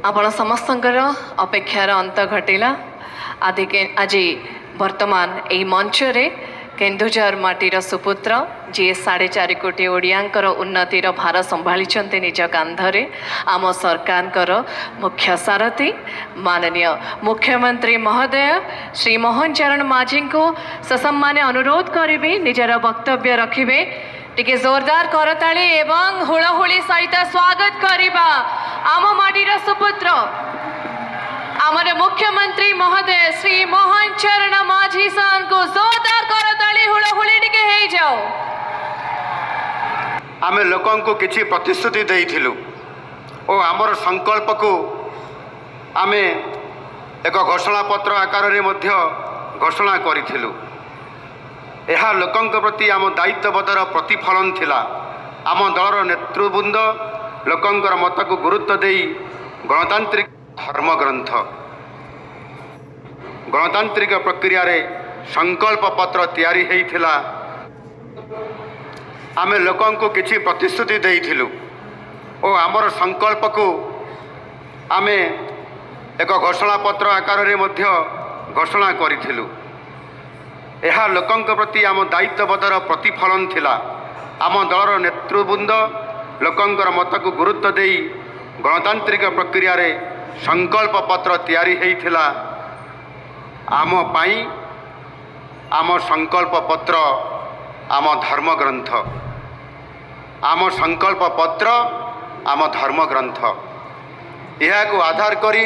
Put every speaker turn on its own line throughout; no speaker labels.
आपण समस्तंकर अपेक्षार अंत घटिला आज वर्तमान यही मंच रे केन्दुझर माटीर सुपुत्र जी 4.5 कोटी ओडियांकर उन्नतिर भार संभाली निज कांधरे आम सरकार मुख्य सारथी माननीय मुख्यमंत्री महोदय श्री मोहन चरण माझी को ससम्मान अनुरोध करी निजर वक्तव्य रखिबे। टिके जोरदार करताली एवं हुलहुली सहित स्वागत करिबा आम माटीर सुपुत्र आमर मुख्यमंत्री महोदय श्री मोहन चरण माझी सान को जोरदार करताली हुलहुली टिके हे जाओ।
आमे लोकन को किछि प्रतिश्रुति देइथिलु ओ आमर संकल्प को आमे एक घोषणा पत्र आकार रे मध्य घोषणा करिथिलु। यह लोकन प्रति आम दायित्वबोधर प्रतिफलन थिला। आम दलर नेतृवृंद लोकंकर मत को गुरुत्व देई गणतांत्रिक गणतांत्रिक प्रक्रिया रे संकल्प पत्र तैयारी हेइथिला। आमे लोकन को किछि प्रतिश्रुति देइथिलु ओ आमर संकल्प को आमे एक घोषणा पत्र आकार रे मध्य घोषणा करिथिलु। यह लोकंक प्रति आम दायित्वबोधर प्रतिफलन थिला। आम दलर नेतृवृंद लोकंकर मत को गुरुत्व देई गणतांत्रिक प्रक्रिया रे संकल्प पत्र तैयारी हेइथिला। आम पाई आम संकल्प पत्र आम धर्मग्रंथ आम संकल्प पत्र आम धर्मग्रंथ यह को आधार करी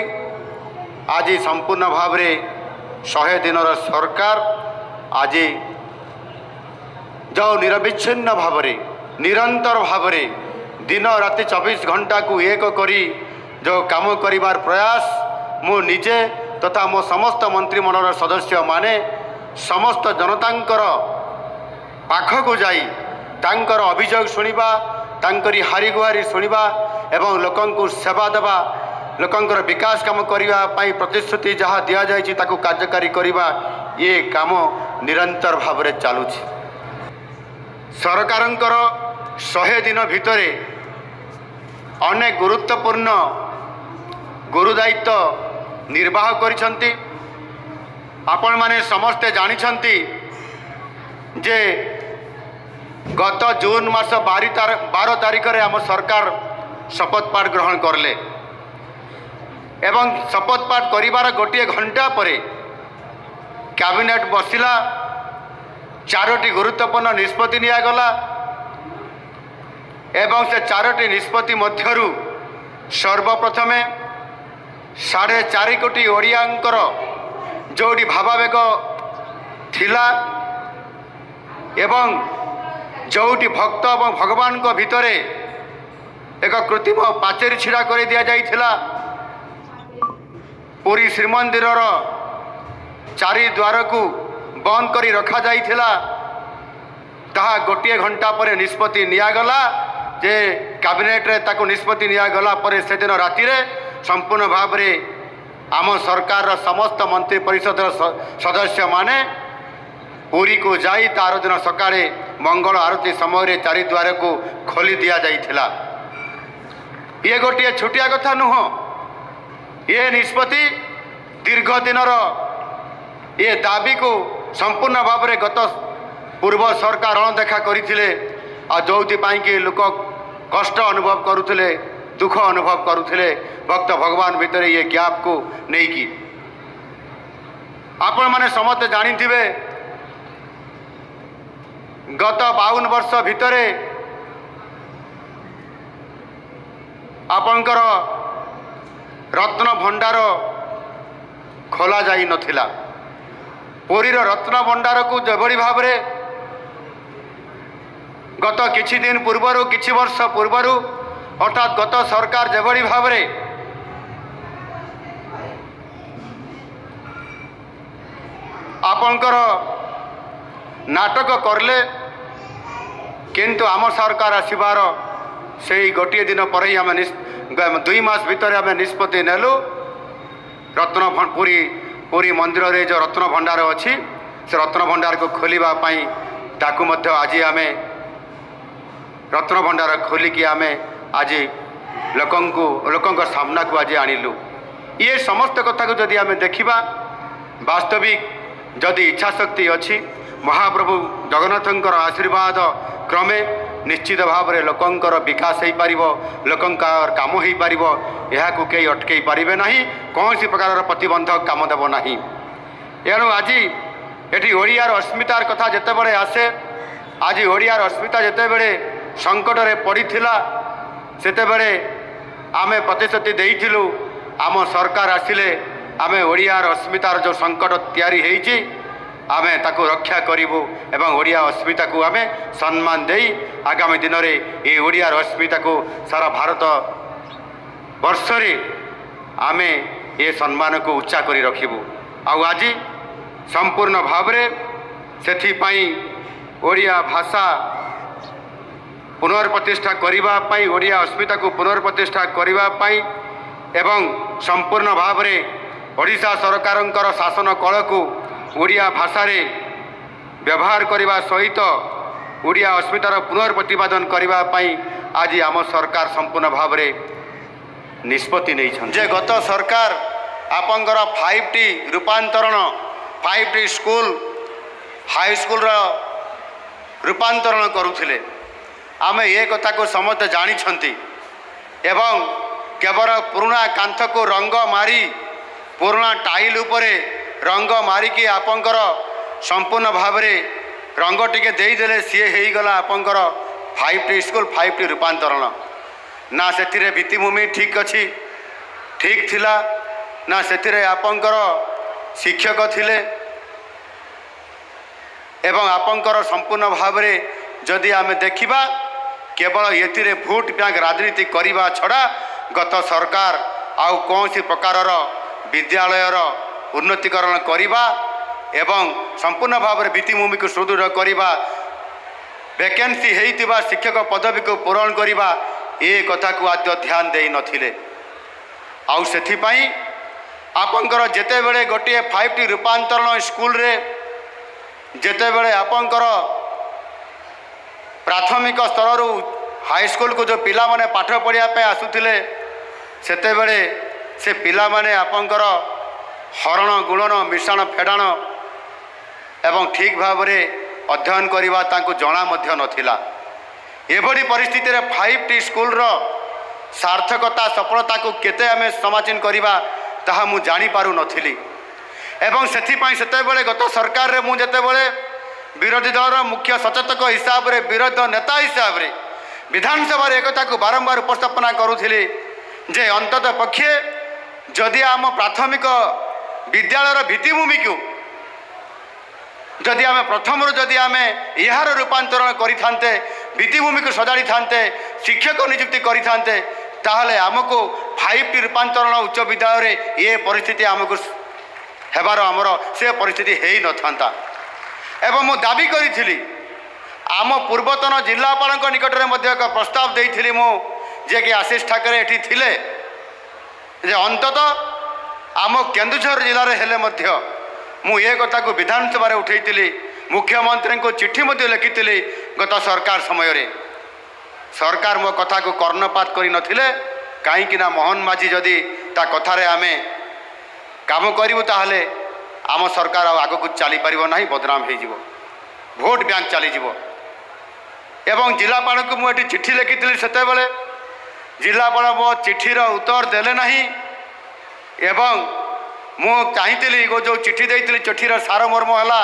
आज संपूर्ण भाव रे 100 दिनर सरकार आज जो निरविच्छिन्न भाव रे निरंतर भाव रे दिन राति 24 घंटा को एक करी जो काम करिबार प्रयास मो निजे तथा मो समस्त मंत्रिमंडल सदस्य माने समस्त जनतांकर पाखक जाई तांकर अभियोग शुणिबा तांकरी हारी गुहारी शुणिबा एवं लोकंकु सेवा देवा लोकंकर विकास काम करिबा पाई प्रतिश्रुति जहाँ दिया जायछि ताकू कार्यकारी करिबा ये काम निरंतर भाव रे चालुछि। सरकारंकर 100 दिन भितरे अनेक गुरुत्वपूर्ण गुरुदायित्व निर्वाह करिसंती। आपण माने समस्ते जानिछंती जे गत जून मास 12 तारिख रे आम सरकार शपथ पाठ ग्रहण करले एवं शपथ पाठ करिबार गोटे घंटा परे कैबिनेट बसिला 4टी गुरुत्वपूर्ण निष्पत्ति नियागला एवं से 4टी निष्पत्ति मध्यरु सर्वप्रथमे 4.5 कोटी ओडियांकर जोड़ी भावावेग थिला एवं जोटी भक्त और भगवान को भितरे एक कृत्रिम पाचेरी छिड़ा कर दिया जाइथिला। पुरी श्रीमंदिर चारि द्वार को बंद करी रखा जाइथिला। ताहा गोटे घंटा पर निष्पत्ति नियागला जे कैबिनेट रे ताको निष्पत्ति नियागला पर से दिन राति रे संपूर्ण भाव रे आम सरकार समस्त मंत्री परिषद सदस्य माने पुरी को जाई तार दिन सकाळे मंगल आरती समय 4 द्वार को खोली दिया जाइथिला। ये गोटे छोटिया कथा नुह। ये निष्पत्ति दीर्घ दिनर ये दाबी को संपूर्ण भाव में गत पूर्व सरकार अणदेखा करथिले आ जोथि पाई कि लोक कष्ट अनुभव करुथिले दुख अनुभव करुथिले भक्त भगवान भितर ये गैप को नहीं की आपण माने समस्त जानिथिबे गत 52 वर्ष भितरे आपणकर रत्न भंडार खोला जाई नथिला। पुरीर रत्न भंडार को जेभली भाव रे गत किछि दिन पूर्वर किछि वर्ष पूर्वर अर्थात गत सरकार जेभली भाव रे आपणकर नाटक करले किंतु आम सरकार आसबार से गोटे दिन पर ही आम 2 मास भितर आम निष्पत्ति नेलु। रत्न पुरी पुरी मंदिर रे जो रत्न भंडार अच्छी से रत्न भंडार को खोलिबा पाई ताकू मध्य आज आम रत्न भंडार खोलिकी आम आज ଲୋକଙ୍କ ସାମ୍ନାକୁ ଆଜି ଆଣିଲୁ। ଇଏ ସମସ୍ତ କଥାକୁ ଯଦି ଆମେ ଦେଖିବା, ବାସ୍ତବିକ ଯଦି ଇଚ୍ଛାଶକ୍ତି ଅଛି, ମହାପ୍ରଭୁ ଜଗନ୍ନାଥଙ୍କର ଆଶୀର୍ବାଦ କ୍ରମେ ନିଶ୍ଚିତ ଭାବରେ ଲୋକଙ୍କର ବିକାଶ ହୋଇପାରିବ, ଲୋକଙ୍କର କାମ ହୋଇପାରିବ। ଏହାକୁ କେହି ଅଟକାଇ ପାରିବେ ନାହିଁ, କୌଣସି ପ୍ରକାରର ପ୍ରତିବନ୍ଧକ କାମ ଦେବ ନାହିଁ। ଏଣୁ ଆଜି ଏଠି ଓଡ଼ିଆର ଅସ୍ମିତାର କଥା ଯେତେବେଳେ ଆସେ, ଆଜି ଓଡ଼ିଆର ଅସ୍ମିତା ଯେତେବେଳେ ସଙ୍କଟରେ ପଡ଼ିଥିଲା, ସେତେବେଳେ ଆମେ ପ୍ରତିଶ୍ରୁତି ଦେଇଥିଲୁ, ଆମ ସରକାର ଆସିଲେ ଆମେ ଓଡ଼ିଆର ଅସ୍ମିତାର ଯେଉଁ ସଙ୍କଟ ତିଆରି ହେଇଛି ଆମେ ତାକୁ ରକ୍ଷା କରିବୁ ଏବଂ ଓଡ଼ିଆ ଅସ୍ମିତାକୁ ଆମେ ସମ୍ମାନ ଦେଇ ଆଗାମୀ ଦିନରେ এই ଓଡ଼ିଆର ଅସ୍ମିତାକୁ ସାରା ଭାରତ ବର୍ଷରେ ଆମେ ଏ ସମ୍ମାନକୁ ଉଚ୍ଚା କରି ରଖିବୁ। ଆଉ ଆଜି ସମ୍ପୂର୍ଣ୍ଣ ଭାବରେ ସେଥିପାଇଁ ଓଡ଼ିଆ ଭାଷା ପୁନର୍ପ୍ରତିଷ୍ଠା କରିବା ପାଇଁ, ଓଡ଼ିଆ ଅସ୍ମିତାକୁ ପୁନର୍ପ୍ରତିଷ୍ଠା କରିବା ପାଇଁ ଏବଂ ସମ୍ପୂର୍ଣ୍ଣ ଭାବରେ ଓଡ଼ିଶା ସରକାରଙ୍କର ଶାସନ କଳକୁ ଓଡ଼ିଆ ଭାଷାରେ ବ୍ୟବହାର କରିବା ସହିତ ଓଡ଼ିଆ ଅସ୍ମିତାର ପୁନର୍ପ୍ରତିପାଦନ କରିବା ପାଇଁ ଆଜି ଆମ ସରକାର ସମ୍ପୂର୍ଣ୍ଣ ଭାବରେ ନିଷ୍ପତ୍ତି ନେଇଛନ୍ତି। ଯେ ଗତ ସରକାର ଆପଣଙ୍କର 5T ରୂପାନ୍ତରଣ, 5T ସ୍କୁଲ, ହାଇସ୍କୁଲର ରୂପାନ୍ତରଣ କରୁଥିଲେ। ଆମେ ଏ କଥାକୁ ସମସ୍ତେ ଜାଣିଛନ୍ତି ଏବଂ କେବଳ ପୁରୁଣା କାନ୍ଥକୁ ରଙ୍ଗ ମାରି, ପୁରୁଣା ଟାଇଲ ଉପରେ ରଙ୍ଗ ମାରିକି ଆପଣଙ୍କର ସମ୍ପୂର୍ଣ୍ଣ ଭାବରେ ରଙ୍ଗ ଟିକେ ଦେଇଦେଲେ ସିଏ ହେଇଗଲା ଆପଣଙ୍କର 5T ସ୍କୁଲ, 5T ରୂପାନ୍ତରଣ। ନା ସେଥିରେ ଭିତ୍ତିଭୂମି ଠିକ୍ ଅଛି, ଠିକ୍ ଥିଲା, ନା ସେଥିରେ ଆପଣଙ୍କର ଶିକ୍ଷକ ଥିଲେ ଏବଂ ଆପଣଙ୍କର ସମ୍ପୂର୍ଣ୍ଣ ଭାବରେ ଯଦି ଆମେ ଦେଖିବା କେବଳ ଏଥିରେ ଭୋଟ ବ୍ୟାଙ୍କ ରାଜନୀତି କରିବା ଛଡ଼ା ଗତ ସରକାର ଆଉ କୌଣସି ପ୍ରକାରର ବିଦ୍ୟାଳୟର ଉନ୍ନତିକରଣ କରିବା ଏବଂ ସମ୍ପୂର୍ଣ୍ଣ ଭାବରେ ଭିତ୍ତିଭୂମିକୁ ସୁଦୃଢ଼ କରିବା, ଭ୍ୟାକେନ୍ସି ହେଇଥିବା ଶିକ୍ଷକ ପଦବୀକୁ ପୂରଣ କରିବା, ଏ କଥାକୁ ଆଦ୍ୟ ଧ୍ୟାନ ଦେଇନଥିଲେ। ଆଉ ସେଥିପାଇଁ ଆପଣଙ୍କର ଯେତେବେଳେ ଗୋଟିଏ 5T ରୂପାନ୍ତରଣ ସ୍କୁଲରେ ଯେତେବେଳେ ଆପଣଙ୍କର ପ୍ରାଥମିକ ସ୍ତରରୁ ହାଇସ୍କୁଲକୁ ଯେଉଁ ପିଲାମାନେ ପାଠ ପଢ଼ିବା ପାଇଁ ଆସୁଥିଲେ, ସେତେବେଳେ ସେ ପିଲାମାନେ ଆପଣଙ୍କର ହରଣ ଗୁଣନ, ମିଶାଣ ଫେଡ଼ାଣ ଏବଂ ଠିକ୍ ଭାବରେ ଅଧ୍ୟୟନ କରିବା ତାଙ୍କୁ ଜଣା ମଧ୍ୟ ନଥିଲା। ଏଭଳି ପରିସ୍ଥିତିରେ 5T ସ୍କୁଲର ସାର୍ଥକତା, ସଫଳତାକୁ କେତେ ଆମେ ସମାଚୀନ କରିବା ତାହା ମୁଁ ଜାଣିପାରୁନଥିଲି ଏବଂ ସେଥିପାଇଁ ସେତେବେଳେ ଗତ ସରକାରରେ ମୁଁ ଯେତେବେଳେ ବିରୋଧୀ ଦଳର ମୁଖ୍ୟ ସଚେତକ ହିସାବରେ, ବିରୋଧୀ ନେତା ହିସାବରେ ବିଧାନସଭାରେ ଏକଥାକୁ ବାରମ୍ବାର ଉପସ୍ଥାପନା କରୁଥିଲି ଯେ ଅନ୍ତତଃ ପକ୍ଷେ ଯଦି ଆମ ପ୍ରାଥମିକ ବିଦ୍ୟାଳୟର ଭିତ୍ତିଭୂମିକୁ ଯଦି ଆମେ ପ୍ରଥମରୁ ଯଦି ଆମେ ଏହାର ରୂପାନ୍ତରଣ କରିଥାନ୍ତେ, ଭିତ୍ତିଭୂମିକୁ ସଜାଡ଼ିଥାନ୍ତେ, ଶିକ୍ଷକ ନିଯୁକ୍ତି କରିଥାନ୍ତେ, ତାହେଲେ ଆମକୁ 5T ରୂପାନ୍ତରଣ ଉଚ୍ଚ ବିଦ୍ୟାଳୟରେ ଏ ପରିସ୍ଥିତି ଆମକୁ ହେବାର ଆମର ସେ ପରିସ୍ଥିତି ହେଇନଥାନ୍ତା। ଏବଂ ମୁଁ ଦାବି କରିଥିଲି, ଆମ ପୂର୍ବତନ ଜିଲ୍ଲାପାଳଙ୍କ ନିକଟରେ ମଧ୍ୟ ଏକ ପ୍ରସ୍ତାବ ଦେଇଥିଲି ମୁଁ, ଯିଏକି ଆଶିଷ ଠାକରେ ଏଠି ଥିଲେ, ଯେ ଅନ୍ତତଃ ଆମ କେନ୍ଦୁଝର ଜିଲ୍ଲାରେ ହେଲେ ମଧ୍ୟ ମୁଁ ଏ କଥାକୁ ବିଧାନସଭାରେ ଉଠାଇଥିଲି, ମୁଖ୍ୟମନ୍ତ୍ରୀଙ୍କୁ ଚିଠି ମଧ୍ୟ ଲେଖିଥିଲି। ଗତ ସରକାର ସମୟରେ ସରକାର ମୋ କଥାକୁ କର୍ଣ୍ଣପାତ କରିନଥିଲେ, କାହିଁକିନା ମୋହନ ମାଝୀ ଯଦି ତା କଥାରେ ଆମେ କାମ କରିବୁ ତାହେଲେ ଆମ ସରକାର ଆଉ ଆଗକୁ ଚାଲିପାରିବ ନାହିଁ, ବଦନାମ ହେଇଯିବ, ଭୋଟ ବ୍ୟାଙ୍କ ଚାଲିଯିବ। ଏବଂ ଜିଲ୍ଲାପାଳଙ୍କୁ ମୁଁ ଏଠି ଚିଠି ଲେଖିଥିଲି, ସେତେବେଳେ ଜିଲ୍ଲାପାଳ ମୋ ଚିଠିର ଉତ୍ତର ଦେଲେ ନାହିଁ ଏବଂ ମୁଁ ଚାହିଁଥିଲି ଯେଉଁ ଚିଠି ଦେଇଥିଲି ଚିଠିର ସାରମର୍ମ ହେଲା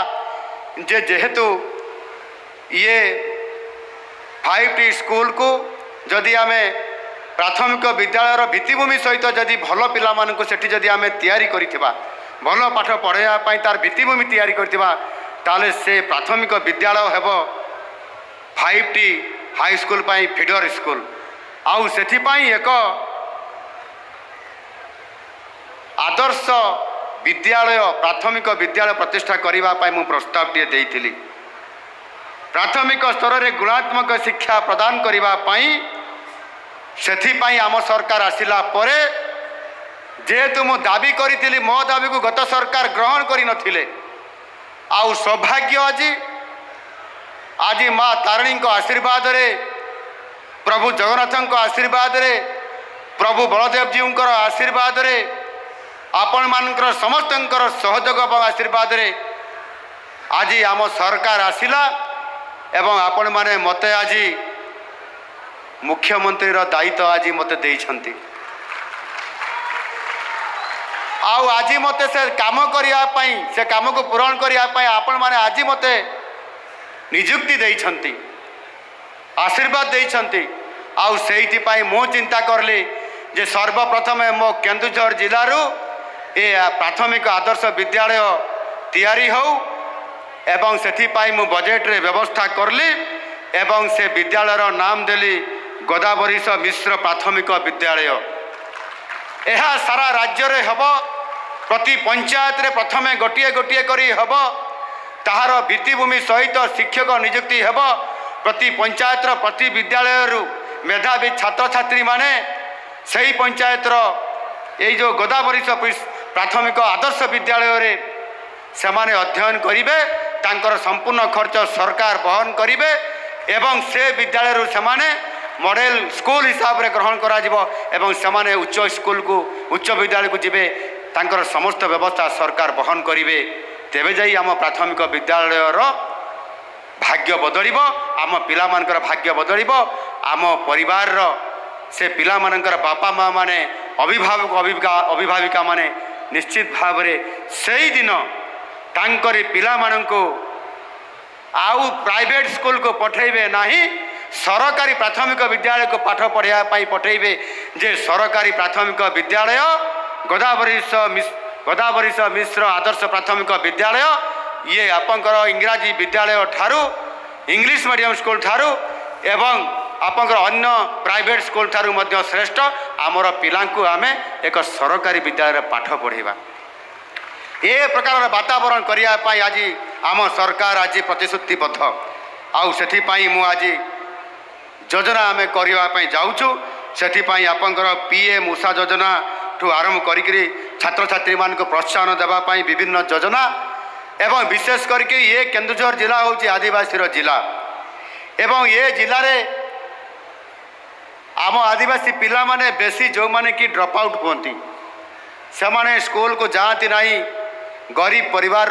ଯେ ଯେହେତୁ ଇଏ 5T ସ୍କୁଲକୁ ଯଦି ଆମେ ପ୍ରାଥମିକ ବିଦ୍ୟାଳୟର ଭିତ୍ତିଭୂମି ସହିତ ଯଦି ଭଲ ପିଲାମାନଙ୍କୁ ସେଠି ଯଦି ଆମେ ତିଆରି କରିଥିବା, ଭଲ ପାଠ ପଢ଼ାଇବା ପାଇଁ ତାର ଭିତ୍ତିଭୂମି ତିଆରି କରିଥିବା, ତାହେଲେ ସେ ପ୍ରାଥମିକ ବିଦ୍ୟାଳୟ ହେବ 5T ହାଇସ୍କୁଲ ପାଇଁ ଫିଡର ସ୍କୁଲ। ଆଉ ସେଥିପାଇଁ ଏକ ଆଦର୍ଶ ବିଦ୍ୟାଳୟ, ପ୍ରାଥମିକ ବିଦ୍ୟାଳୟ ପ୍ରତିଷ୍ଠା କରିବା ପାଇଁ ମୁଁ ପ୍ରସ୍ତାବଟିଏ ଦେଇଥିଲି। ପ୍ରାଥମିକ ସ୍ତରରେ ଗୁଣାତ୍ମକ ଶିକ୍ଷା ପ୍ରଦାନ କରିବା ପାଇଁ ସେଥିପାଇଁ ଆମ ସରକାର ଆସିଲା ପରେ ଯେହେତୁ ମୁଁ ଦାବି କରିଥିଲି, ମୋ ଦାବିକୁ ଗତ ସରକାର ଗ୍ରହଣ କରିନଥିଲେ। ଆଉ ସୌଭାଗ୍ୟ ଆଜି ମା ତାରିଣୀଙ୍କ ଆଶୀର୍ବାଦରେ, ପ୍ରଭୁ ଜଗନ୍ନାଥଙ୍କ ଆଶୀର୍ବାଦରେ प्रभु बलदेव जीउंकर आशीर्वाद रे आपण मानकर समस्तंकर सहयोग और आशीर्वाद रे आज आम सरकार आसिला एवं आपण माने मते आज मुख्यमंत्री रो दायित्व आज मते देइछंती आउ आज मते से काम करिया पई से काम को पूरण करिया पई आपण माने आज मते नियुक्ति देइछंती आशीर्वाद देइछंती आउ सेहिति पई मो चिंता करली जे सर्वप्रथम मो केन्दुझर जिल्लारू ए प्राथमिक आदर्श विद्यालय तैयारी हो एवं सेथि पई मु बजेट रे व्यवस्था करली एवं से विद्यालयर नाम देली गोदावरीश मिश्र प्राथमिक विद्यालय यह सारा राज्य रे हब प्रति पंचायत रे प्रथमे गोटिए गोटिए करी हब ताहार भित्तिभूमि सहित शिक्षक नियुक्ति हब प्रति पंचायत प्रति विद्यालय मेधावी छात्र छात्री माने सही पंचायत यही जो गोदावरीश प्राथमिक आदर्श विद्यालय रे सेमाने अध्ययन करिवे तांकर संपूर्ण खर्च सरकार बहन करिवे एवं से विद्यालय सेमाने मॉडल स्कूल हिसाब रे ग्रहण करा जिवो एवं सेमाने उच्च स्कूल को उच्च विद्यालय को जिवे तांकर समस्त व्यवस्था सरकार बहन करिवे तेबे जाई आम प्राथमिक विद्यालय भाग्य बदलिबो आम पिला मानकर भाग्य बदलिबो आम परिवार से पिला मानकर बापा माँ माने अभिभावक अभिभाविका माने निश्चित भाव रे सही दिन तांकरी पिला माननको आउ प्राइवेट स्कूल को पठेबे नहीं सरकारी प्राथमिक विद्यालय को पाठ पढ़ाया पठेबे जे सरकारी प्राथमिक विद्यालय गोदावरीश मिश्र आदर्श प्राथमिक विद्यालय ये आपंकर इंग्राजी विद्यालय ठारू इंग्लिश मीडियम स्कूल ठारू एवं आपंकर अन्य प्राइवेट स्कूल ठारू मध्य श्रेष्ठ आमर पिलांकु आमे एक सरकारी विद्यालय पाठ पढ़ेबा ए प्रकार वातावरण करिया पाई आज आम सरकार आज प्रतिश्रुतिबद्ध आउ सेथि पाई मु आज योजना आमे करिया पाई जाउछु सेथि पाई आपंकर पीएम उषा योजना ठू आरंभ करिकरी छात्र छात्री मान को प्रोत्साहन देबा पाई विभिन्न योजना एवं विशेष करके ये केन्दुझर जिला होची आदिवासी जिला एवं ये जिले में आम आदिवासी पिला माने बेसी जो माने कि ड्रॉप आउट होती से माने स्कूल को जाती नहीं गरीब परिवार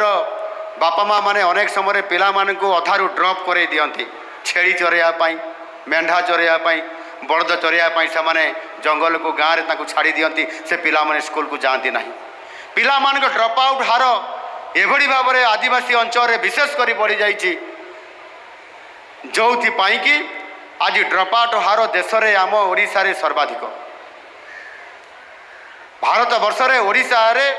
बापा माँ माने अनेक समय पिला माने को अधारू ड्रॉप करे दियंती छेड़ी चरेयापाई मेंढा चरेयापाई बड़द चरेयापाई से माने जंगल को गाँव में ताकू छाड़ी दियंती से पिला माने स्कूल को जाती नहीं पिला मान को ड्रॉप आउट हार एभली भाव में आदिवासी अंचल विशेष कर बढ़ी जाइए जो कि आज ड्रॉप आउट हार देश में आम ओडिशा रे सर्वाधिक भारत वर्ष रे ओडिशा रे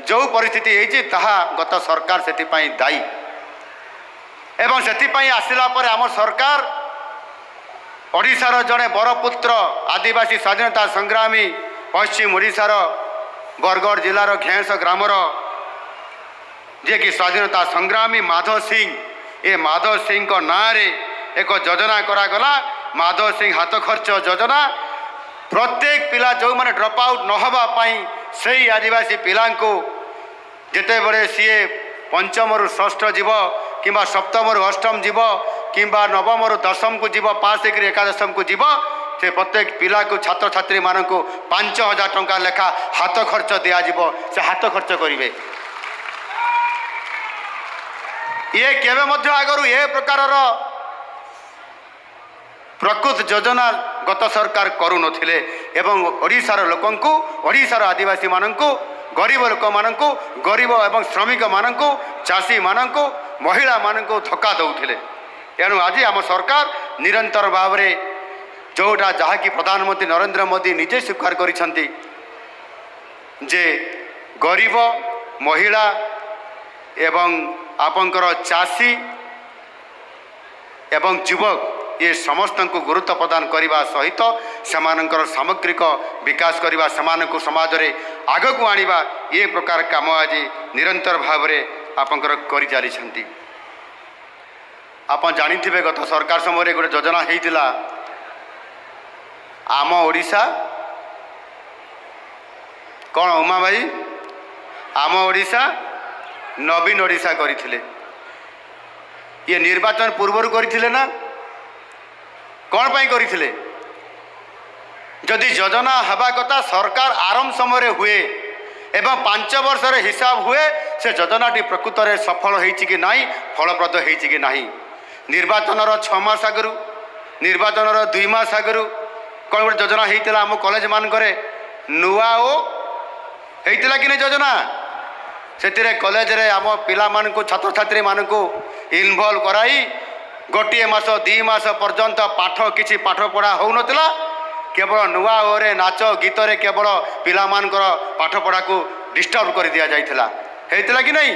जो परिस्थिति होती ताहा गत सरकार से दायी एवं से आसला पर आम सरकार ओडिशार जड़े बरपुत्र आदिवासी स्वाधीनता संग्रामी पश्चिम ओडिशार बरगढ़ जिलार घेंस ग्रामर जे कि स्वाधीनता संग्रामी माधव सिंह ए माधव सिंह को नाँ रे एक योजना करागला माधव सिंह हाथ खर्च योजना प्रत्येक पिला जो मैंने ड्रॉप आउट नहबा पाई सही आदिवासी पिला को जिते बड़े सीए पंचम रु षष्ठ जीव कि सप्तम रु अष्टम जीव कि नवम रु दशम को जीव पास एक एकादशम को जीव से प्रत्येक पिला को छात्र छात्री मान को 5,000 टंका लेखा हाथ खर्च दिज्व से हाथ खर्च करेंगे ये केवे मध्य आगरू ए प्रकार प्रकृत योजना गत सरकार करू नथिले एवं ओडिशार लोकंकु ओडिशार आदिवासी मानंकु गरीब लोक मानंकु गरीब एवं श्रमिक मानंकु चाषी मानंकु महिला मानंकु धक्का दउथिले एणु आज आम सरकार निरंतर भाव में जोटा जहाँकि प्रधानमंत्री नरेंद्र मोदी निजे स्वीकार करिसंती जे गरीब महिला एवं आपंकर चाषी एवं युवक ये समस्त को गुरुत्व प्रदान करने सहित सेमानंकर सामग्रिक विकास करने से समाज रे आग को आनिबा ये प्रकार काम आज निरंतर भाव में आपंकर करि जारी आप जानिथिबे गत सरकार समय गोटे योजना होइतिला आम ओडिशा कौन उमा भाई आम ओडिशा नवीन ओडिशा करथिले ये निर्वाचन पूर्व करथिले ना कौन पाई करथिले जदि योजना हवा कथा सरकार आरंभ समय हुए एवं 5 वर्षर हिसाब हुए से योजनाटी प्रकृत में सफल होइछि कि नहीं फलप्रद होइछि कि नहीं। निर्वाचन 6 मास आगु निर्वाचन 2 मास आगु कौन गोटे योजना होता आम कॉलेज मानक नुआ ओ होता कि नहीं योजना से कॉलेज रे आम पिला मानकु छात्र छात्री मानकु इनवॉल्व कराई गोटे मास 2 मास पर्यंत पाठ किछि पाठ पढ़ा हो नथिला केवल नुआ ओरे नाच गीत रे केवल पिला मानकर पाठ पढ़ा को डिस्टर्ब कर दिया जाइथिला हेतिला कि नहीं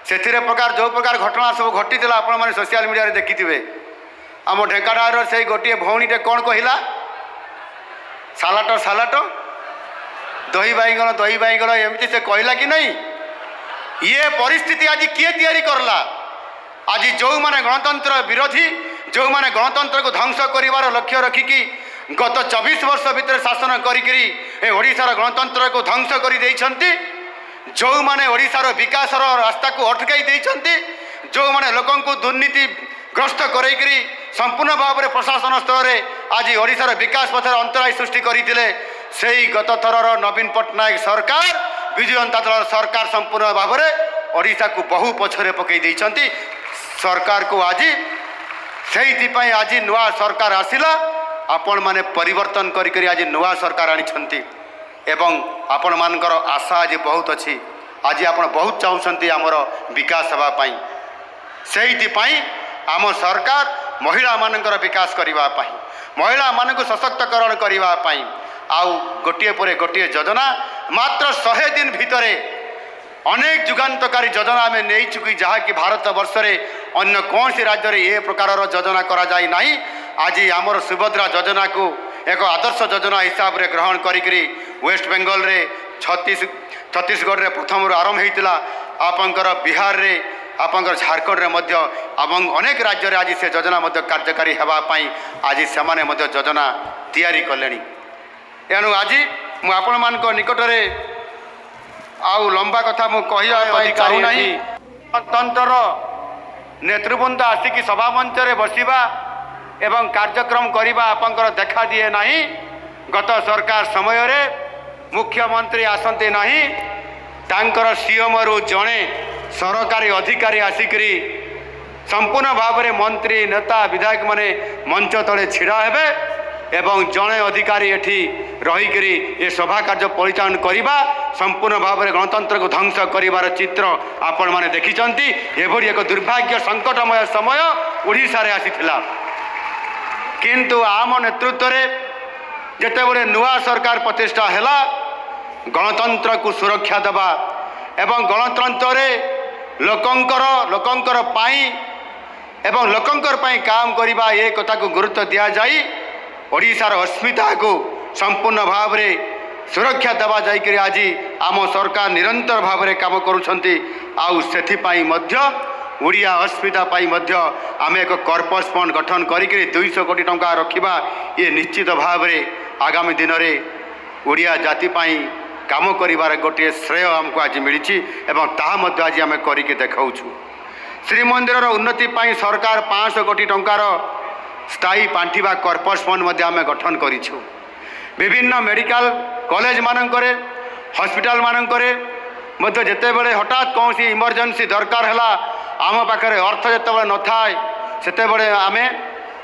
सेथिरे प्रकार जो प्रकार घटना सब घटीला आपण माने सोशल मीडिया रे देखिथिबे। आम ढेंकानार से गोटे भौणीटे कौन कहला सालाट सालाट दही बाईगण एमती से कहला कि नहीं। ये परिस्थिति आज किए तैयारी करला आज जो माने गणतंत्र विरोधी जो माने गणतंत्र को ध्वंस करिवार लक्ष्य रखिकी गत 24 वर्ष भितर शासन करी ओडिशार गणतंत्र को ध्वंस कर देइछंती जो माने ओडिशार विकासर रास्ता को अटकाई देइछंती जो माने लोकों को दुर्नीति ग्रस्त करेकरी संपूर्ण भाव में प्रशासन स्तर में आज ओडिशार विकास पथर अंतराय सृष्टि करते से गत थरर नवीन पट्टनायक सरकार विजु जनता दल सरकार संपूर्ण भाव में ओडिशा को बहु पछरे पकई देइछंती सरकार को आज से आज नुआ सरकार आसिला आपण माने परिवर्तन करी आज नुआ सरकार आनी एवं आपण मानकर आशा आज बहुत अच्छी आज आपण बहुत चाहते आमर विकास होगापाई से आम सरकार महिला मानकर विकास करने महिला मान को सशक्तकरण करने आउ गोटे पर गोटे योजना मात्र 100 दिन भितर अनेक जुगान्तकारी योजना आम नहीं चुकी जहाँकि भारत वर्ष में अन्य कौन सी राज्य में ये प्रकार योजना करा जाय नहीं। आज आमर सुभद्रा योजना को एक आदर्श योजना हिसाब से ग्रहण करी वेस्ट बेंगल रे छत्तीसगढ़ में प्रथम आरंभ होता आपंकर बिहार रे आपंकर झारखंड रे मध्य एवं अनेक राज्य में आज से योजना कार्यकारी होगापाई आज से योजना तैयारी कले। एणु आज मु आपण मानक निकट में आउ लंबा कथा मु कहि चाहूना गणतंत्र नेतृवृंद आसिकी सभा मंच रे बसिबा एवं कार्यक्रम करने आपंकर देखा दिए नहीं। गत सरकार समय रे मुख्यमंत्री आसते नहीं तांकर सीएम रु जड़े सरकारी अधिकारी आसिकरी संपूर्ण भाव में मंत्री नेता विधायक माने मंच तले छिड़ा हेबे एवं जड़े अधिकारी एठी रहीकरी ये सभा कार्य परिचालन करवा संपूर्ण भाव में गणतंत्र को ध्वंस करिवार चित्र आपण माने देखिचंती। एभली एक दुर्भाग्य संकटमय समय ओडिशा रे आसीथिला किंतु आम नेतृत्व में जेतेबेले नुआ सरकार प्रतिष्ठा हैला गणतंत्र को सुरक्षा देवा एवं गणतंत्र रे लोकंकर पाई एवं लोकंकर पाई काम करवा ये कथा को गुरुत्व दिया जाई ओडिशार अस्मिता को संपूर्ण भाव में सुरक्षा देवा जाइकरी आज आम सरकार निरंतर भाव में काम करुछंती। आउ सेथिपाई मध्य ओडिया अस्मिता पाई मध्य आम एक कॉर्पस फंड गठन करी 200 कोटी टंका रखिबा ये निश्चित भाव में आगामी दिन में ओडिया जाति पाई काम करिवार गोटे श्रेय आमको आज मिली एवं ताहा मध्य आज आम करिके देखाउछु। श्रीमंदिर उन्नति पाई सरकार 500 कोटी टंकार स्थायी पांठिबा कॉर्पस फंड मध्य आम गठन करिछु। विभिन्न मेडिकल कॉलेज मानकरे हॉस्पिटल मानकरे मध्य जेतेबेले हठात कौन सी इमरजेंसी दरकार है आम पाखे अर्थ जितेबाला न थाए सेतेबेले आमे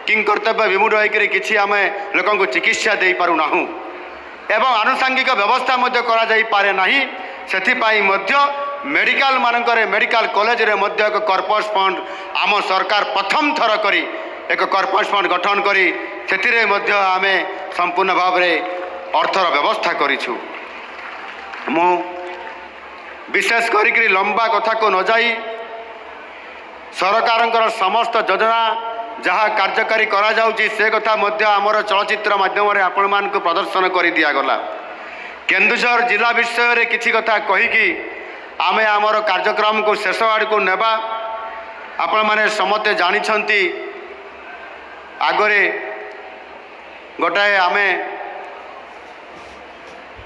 किं कर्तव्य विमूढ़ होकर किसी आम लोक चिकित्सा दे पारुना एवं आनुषंगिक व्यवस्था मध्य करा जाई पारे नहीं। सेथिपाई मध्य मेडिकल मानकरे मेडिकल कॉलेज रे मध्य एक कॉर्पस फंड आम सरकार प्रथम थर करी एक कॉर्पस फंड गठन करी सेथिरे मध्य आमे संपूर्ण भाव में अर्थर व्यवस्था करिछु। मु विशेष करी लंबा कथा को न जाई सरकार समस्त योजना जहाँ कार्यकारी करा जाउची से कथा मध्य आमर चलचित्र माध्यम आपण मान को प्रदर्शन कर दिगला। केन्दुझर जिला विषय रे किछि कथा कहीकि आमे आमर कार्यक्रम को शेष आड़ को नेबा आपण माने समते जानिछंती आगरे गोटाए आमे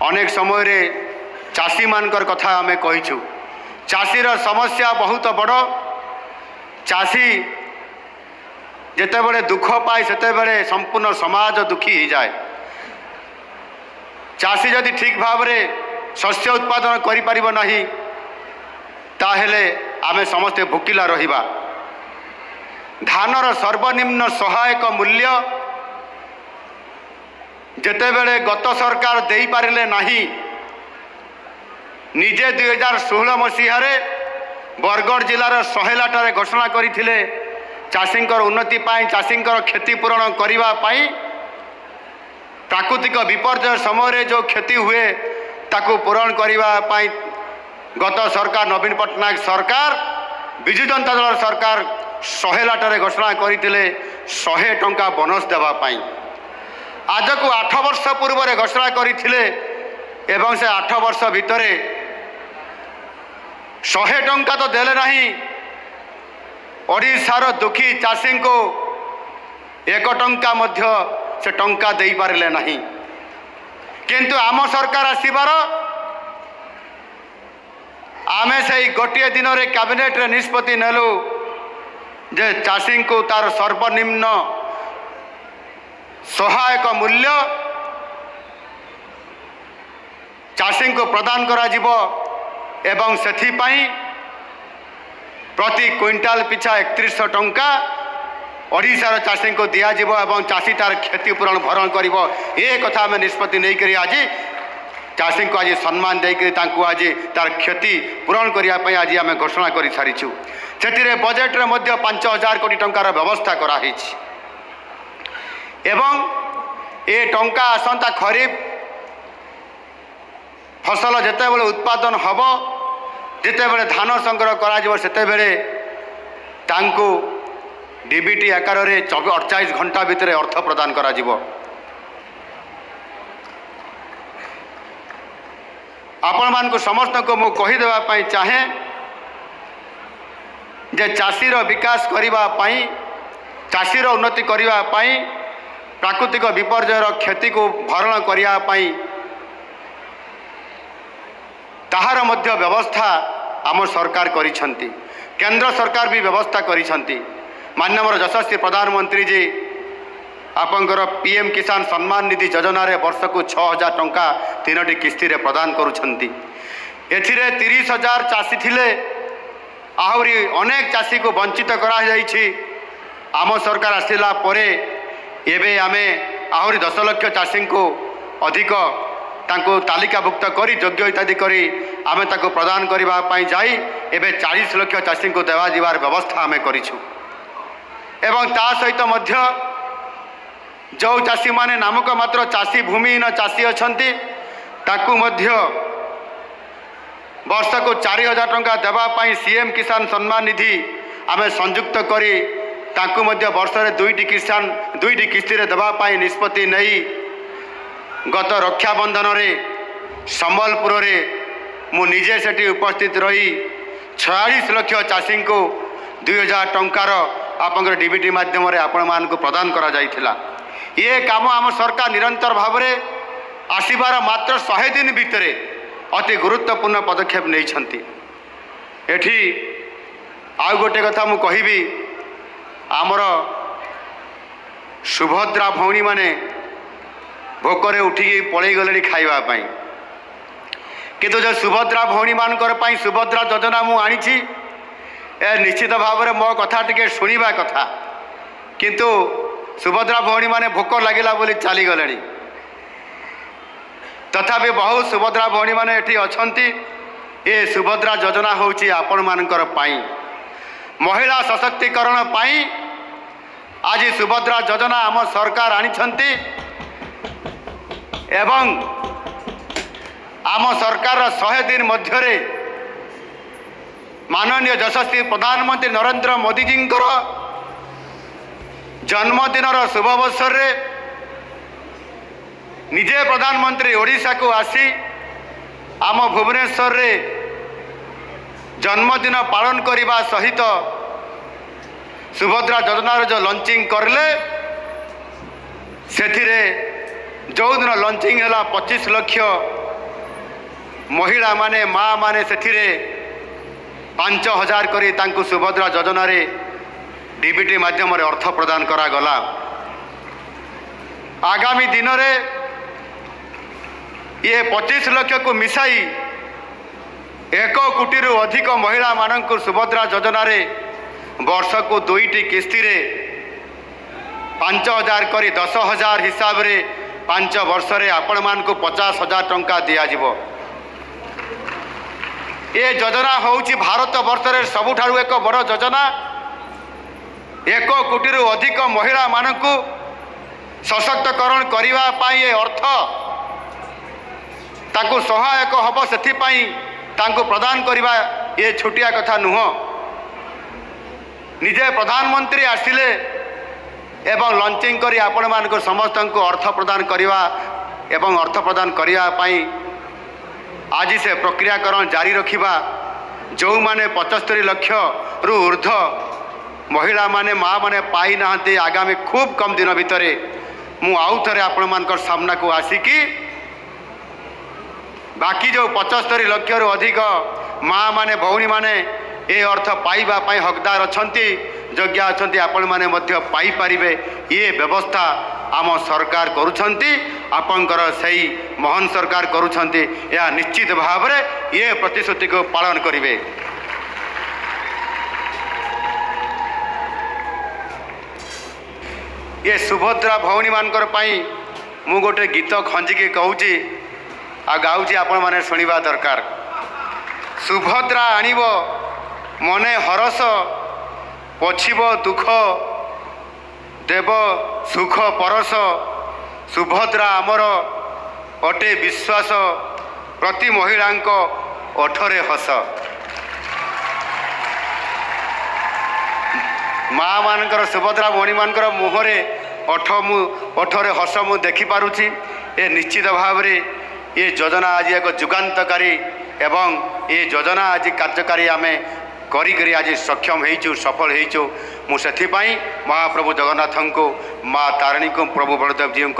अनेक समय रे चाषी मानकर कथा आमे कहिछु। चाषीर समस्या बहुत बड़ चाषी जेतेबेले दुख पाए सेतेबेले संपूर्ण समाज दुखी हो जाए ଚାଷୀ ଯଦି ଠିକ୍ ଭାବରେ ଶସ୍ୟ ଉତ୍ପାଦନ କରିପାରିବ ନାହିଁ ତାହେଲେ ଆମେ ସମସ୍ତେ ଭୋକିଲା ରହିବା। ଧାନର ସର୍ବନିମ୍ନ ସହାୟକ ମୂଲ୍ୟ ଯେତେବେଳେ ଗତ ସରକାର ଦେଇପାରିଲେ ନାହିଁ, ନିଜେ 2016 ମସିହାରେ ବରଗଡ଼ ଜିଲ୍ଲାର ସହେଲାଠାରେ ଘୋଷଣା କରିଥିଲେ ଚାଷୀଙ୍କର ଉନ୍ନତି ପାଇଁ, ଚାଷୀଙ୍କର କ୍ଷତିପୂରଣ କରିବା ପାଇଁ, ପ୍ରାକୃତିକ ବିପର୍ଯ୍ୟୟ ସମୟରେ ଯେଉଁ କ୍ଷତି ହୁଏ ତାକୁ ପୂରଣ କରିବା ପାଇଁ ଗତ ସରକାର ନବୀନ ପଟ୍ଟନାୟକ ସରକାର, ବିଜୁ ଜନତା ଦଳର ସରକାର ସହେଲାଠାରେ ଘୋଷଣା କରିଥିଲେ 100 ଟଙ୍କା ବୋନସ୍ ଦେବା ପାଇଁ। ଆଜକୁ 8 ବର୍ଷ ପୂର୍ବରେ ଘୋଷଣା କରିଥିଲେ ଏବଂ ସେ 8 ବର୍ଷ ଭିତରେ 100 ଟଙ୍କା ତ ଦେଲେ ନାହିଁ, ଓଡ଼ିଶାର ଦୁଃଖୀ ଚାଷୀଙ୍କୁ 1 ଟଙ୍କା ମଧ୍ୟ ସେ ଟଙ୍କା ଦେଇପାରିଲେ ନାହିଁ। କିନ୍ତୁ ଆମ ସରକାର ଆସିବାର ଆମେ ସେଇ ଗୋଟିଏ ଦିନରେ କ୍ୟାବିନେଟ୍ରେ ନିଷ୍ପତ୍ତି ନେଲୁ ଯେ ଚାଷୀଙ୍କୁ ତାର ସର୍ବନିମ୍ନ ସହାୟକ ମୂଲ୍ୟ ଚାଷୀଙ୍କୁ ପ୍ରଦାନ କରାଯିବ ଏବଂ ସେଥିପାଇଁ ପ୍ରତି କ୍ୱିଣ୍ଟାଲ ପିଛା 3100 ଟଙ୍କା ଓଡ଼ିଶାର ଚାଷୀଙ୍କୁ ଦିଆଯିବ ଏବଂ ଚାଷୀ ତାର କ୍ଷତିପୂରଣ ଭରଣ କରିବ। ଏ କଥା ଆମେ ନିଷ୍ପତ୍ତି ନେଇକରି ଆଜି ଚାଷୀଙ୍କୁ ଆଜି ସମ୍ମାନ ଦେଇକରି ତାଙ୍କୁ ଆଜି ତାର କ୍ଷତି ପୂରଣ କରିବା ପାଇଁ ଆଜି ଆମେ ଘୋଷଣା କରିସାରିଛୁ। ସେଥିରେ ବଜେଟ୍ରେ ମଧ୍ୟ 5000 କୋଟି ଟଙ୍କାର ବ୍ୟବସ୍ଥା କରାହୋଇଛି ଏବଂ ଏ ଟଙ୍କା ଆସନ୍ତା ଖରିଫ ଫସଲ ଯେତେବେଳେ ଉତ୍ପାଦନ ହେବ, ଯେତେବେଳେ ଧାନ ସଂଗ୍ରହ କରାଯିବ, ସେତେବେଳେ ତାଙ୍କୁ ଡିବିଟି ଆକାରରେ 48 ଘଣ୍ଟା ଭିତରେ ଅର୍ଥ ପ୍ରଦାନ କରାଯିବ। ଆପଣମାନଙ୍କୁ ସମସ୍ତଙ୍କୁ ମୁଁ କହିଦେବା ପାଇଁ ଚାହେଁ ଯେ ଚାଷୀର ବିକାଶ କରିବା ପାଇଁ, ଚାଷୀର ଉନ୍ନତି କରିବା ପାଇଁ, ପ୍ରାକୃତିକ ବିପର୍ଯ୍ୟୟର କ୍ଷତିକୁ ଭରଣ କରିବା ପାଇଁ ତାହାର ମଧ୍ୟ ବ୍ୟବସ୍ଥା ଆମ ସରକାର କରିଛନ୍ତି। କେନ୍ଦ୍ର ସରକାର ବି ବ୍ୟବସ୍ଥା କରିଛନ୍ତି। ମାନ୍ୟବର ଯଶସ୍ୱୀ ପ୍ରଧାନମନ୍ତ୍ରୀଜୀ ଆପଣଙ୍କର PM କିଷାନ ସମ୍ମାନ ନିଧି ଯୋଜନାରେ ବର୍ଷକୁ 6000 ଟଙ୍କା 3ଟି କିସ୍ତିରେ ପ୍ରଦାନ କରୁଛନ୍ତି। ଏଥିରେ 30,000 ଚାଷୀ ଥିଲେ, ଆହୁରି ଅନେକ ଚାଷୀକୁ ବଞ୍ଚିତ କରାଯାଇଛି। ଆମ ସରକାର ଆସିଲା ପରେ ଏବେ ଆମେ ଆହୁରି 10 ଲକ୍ଷ ଚାଷୀଙ୍କୁ ଅଧିକ ତାଙ୍କୁ ତାଲିକାଭୁକ୍ତ କରି ଯୋଗ୍ୟ ଇତ୍ୟାଦି କରି ଆମେ ତାକୁ ପ୍ରଦାନ କରିବା ପାଇଁ ଯାଇ ଏବେ 40 ଲକ୍ଷ ଚାଷୀଙ୍କୁ ଦେବାଯିବାର ବ୍ୟବସ୍ଥା ଆମେ କରିଛୁ। ଏବଂ ତା ସହିତ ମଧ୍ୟ ଯେଉଁ ଚାଷୀମାନେ ନାମକ ମାତ୍ର ଚାଷୀ ଭୂମିହୀନ ଚାଷୀ ଅଛନ୍ତି ତାକୁ ମଧ୍ୟ ବର୍ଷକୁ 4000 ଟଙ୍କା ଦେବା ପାଇଁ CM କିଷାନ ସମ୍ମାନ ନିଧି ଆମେ ସଂଯୁକ୍ତ କରି ତାଙ୍କୁ ମଧ୍ୟ ବର୍ଷରେ 2ଟି କିସ୍ତିରେ ଦେବା ପାଇଁ ନିଷ୍ପତ୍ତି ନେଇ ଗତ ରକ୍ଷାବନ୍ଧନରେ ସମ୍ବଲପୁରରେ ମୁଁ ନିଜେ ସେଠି ଉପସ୍ଥିତ ରହି 46 ଲକ୍ଷ ଚାଷୀଙ୍କୁ 2000 ଟଙ୍କାର ଆପଣଙ୍କର ଡିବିଟି ମାଧ୍ୟମରେ ଆପଣମାନଙ୍କୁ ପ୍ରଦାନ କରାଯାଇଥିଲା। ଏ କାମ ଆମ ସରକାର ନିରନ୍ତର ଭାବରେ ଆସିବାର ମାତ୍ର 100 ଦିନ ଭିତରେ ଅତି ଗୁରୁତ୍ୱପୂର୍ଣ୍ଣ ପଦକ୍ଷେପ ନେଇଛନ୍ତି। ଏଠି ଆଉ ଗୋଟେ କଥା ମୁଁ କହିବି, ଆମର ସୁଭଦ୍ରା ଭଉଣୀମାନେ ଭୋକରେ ଉଠିକି ପଳେଇ ଗଲେଣି ଖାଇବା ପାଇଁ, କିନ୍ତୁ ଯେ ସୁଭଦ୍ରା ଭଉଣୀମାନଙ୍କର ପାଇଁ ସୁଭଦ୍ରା ଯୋଜନା ମୁଁ ଆଣିଛି, ଏ ନିଶ୍ଚିତ ଭାବରେ ମୋ କଥା ଟିକେ ଶୁଣିବା କଥା। କିନ୍ତୁ ସୁଭଦ୍ରା ଭଉଣୀମାନେ ଭୋକ ଲାଗିଲା ବୋଲି ଚାଲିଗଲେଣି। ତଥାପି ବହୁ ସୁଭଦ୍ରା ଭଉଣୀମାନେ ଏଠି ଅଛନ୍ତି। ଏ ସୁଭଦ୍ରା ଯୋଜନା ହେଉଛି ଆପଣମାନଙ୍କର ପାଇଁ, ମହିଳା ସଶକ୍ତିକରଣ ପାଇଁ ଆଜି ସୁଭଦ୍ରା ଯୋଜନା ଆମ ସରକାର ଆଣିଛନ୍ତି ଏବଂ ଆମ ସରକାରର 100 ଦିନ ମଧ୍ୟରେ ମାନନୀୟ ଯଶସ୍ୱୀ ପ୍ରଧାନମନ୍ତ୍ରୀ ନରେନ୍ଦ୍ର ମୋଦିଜୀଙ୍କର ଜନ୍ମଦିନର ଶୁଭ ଅବସରରେ ନିଜେ ପ୍ରଧାନମନ୍ତ୍ରୀ ଓଡ଼ିଶାକୁ ଆସି ଆମ ଭୁବନେଶ୍ୱରରେ ଜନ୍ମଦିନ ପାଳନ କରିବା ସହିତ ସୁଭଦ୍ରା ଯୋଜନାର ଯେଉଁ ଲଞ୍ଚିଂ କରିଲେ, ସେଥିରେ ଯେଉଁଦିନ ଲଞ୍ଚିଂ ହେଲା 25 ଲକ୍ଷ ମହିଳାମାନେ, ମା' ମାନେ ସେଥିରେ 5000 କରି ତାଙ୍କୁ ସୁଭଦ୍ରା ଯୋଜନାରେ ଡିବିଟି ମାଧ୍ୟମରେ ଅର୍ଥ ପ୍ରଦାନ କରାଗଲା। ଆଗାମୀ ଦିନରେ ये 25 लाख को मिसाई 1 कोटी रु अधिक महिला मानक सुभद्रा योजना रे वर्ष को 2टी किस्ती रे 5,000 करी 10,000 हिसाब रे 5 वर्ष रे आपण मान को 50,000 टंका दिया जिवो। ये योजना होउची भारत वर्ष रे सबुठारु एक बड़ योजना। 1 कोटी रु अधिक महिला मानक सशक्तकरण करिवा पाई ये अर्थ ताकू सहायक हब सेथिपाई तांको प्रदान करिवा ये छोटिया कथा नुह। निजे प्रधानमंत्री आसिले एवं लॉन्चिंग करी आपण मानक समस्त को अर्थ प्रदान करिवा एवं अर्थ प्रदान करिवा पाई आज से प्रक्रियाकरण जारी रखिबा। जो माने 75 लाख रु ऊर्ध्व महिला माने माँ माने पाई नाहंती आगामी खूब कम दिन भितर मु आउ थे आपण मानकर सामना को आसिकी बाकी जो 75 लाख रु अधिक माँ माने भौणी माने ये अर्थ पाइबा पाई हकदार अछंती योग्य अछंती आपण माने मध्य पाई पारिबे ये व्यवस्था आम सरकार करुछंती। आपनकर सही महान सरकार करुछंती या निश्चित भाव रे ये प्रतिश्रुति को पालन करिवे। ये सुभद्रा भौणी मानकर पाई मु गोटे गीत खंजिकी कहूची आ गाउची आपण माने सुनिबा दरकार। सुभद्रा आनिब मने हरस पछिब दुख देव सुख परस सुभद्रा आमर अटे विश्वास प्रति महिलांक ओठरे हस। माँ मानकर सुभद्रा भौणी मानकर मुहरे ओठरे हस मु देखि पारुछि। ए निश्चित भाव रे ये योजना आज एक जुगान्तकारी एवं ये योजना आज कार्यकारी आमे करी आज सक्षम होइछु सफल होइछु। मु सेथिपाई महाप्रभु जगन्नाथ को माँ तारिणी को प्रभु बलदेव जी को